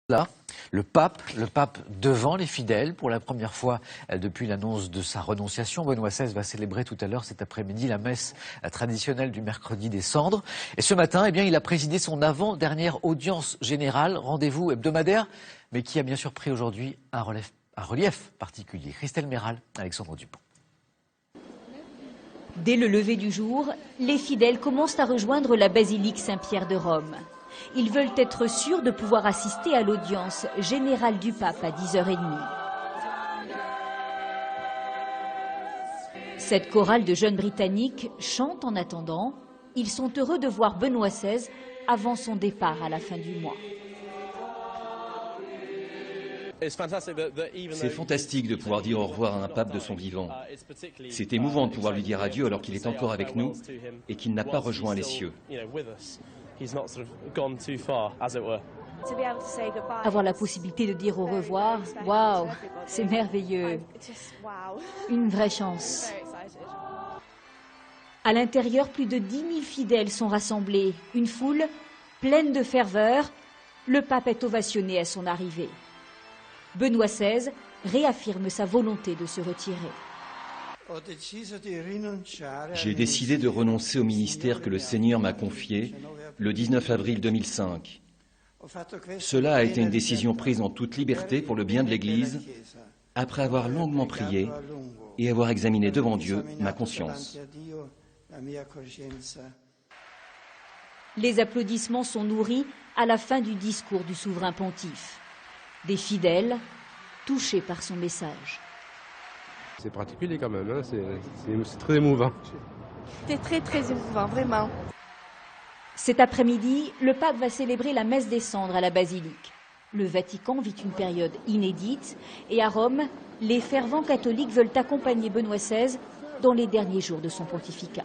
Là, le pape devant les fidèles pour la première fois depuis l'annonce de sa renonciation. Benoît XVI va célébrer tout à l'heure cet après-midi la messe traditionnelle du mercredi des cendres. Et ce matin, eh bien, il a présidé son avant-dernière audience générale, rendez-vous hebdomadaire, mais qui a bien sûr pris aujourd'hui un relief particulier. Christelle Méral, Alexandre Dupont. Dès le lever du jour, les fidèles commencent à rejoindre la basilique Saint-Pierre de Rome. Ils veulent être sûrs de pouvoir assister à l'audience générale du pape à 10h30. Cette chorale de jeunes Britanniques chante en attendant. Ils sont heureux de voir Benoît XVI avant son départ à la fin du mois. C'est fantastique de pouvoir dire au revoir à un pape de son vivant. C'est émouvant de pouvoir lui dire adieu alors qu'il est encore avec nous et qu'il n'a pas rejoint les cieux. Avoir la possibilité de dire au revoir, waouh, c'est merveilleux. Une vraie chance. À l'intérieur, plus de 10 000 fidèles sont rassemblés. Une foule pleine de ferveur. Le pape est ovationné à son arrivée. Benoît XVI réaffirme sa volonté de se retirer. J'ai décidé de renoncer au ministère que le Seigneur m'a confié le 19 avril 2005. Cela a été une décision prise en toute liberté pour le bien de l'Église, après avoir longuement prié et avoir examiné devant Dieu ma conscience. Les applaudissements sont nourris à la fin du discours du souverain pontife. Des fidèles touchés par son message. C'est particulier quand même, hein. C'est très émouvant. C'était très émouvant, vraiment. Cet après-midi, le pape va célébrer la messe des cendres à la basilique. Le Vatican vit une période inédite et à Rome, les fervents catholiques veulent accompagner Benoît XVI dans les derniers jours de son pontificat.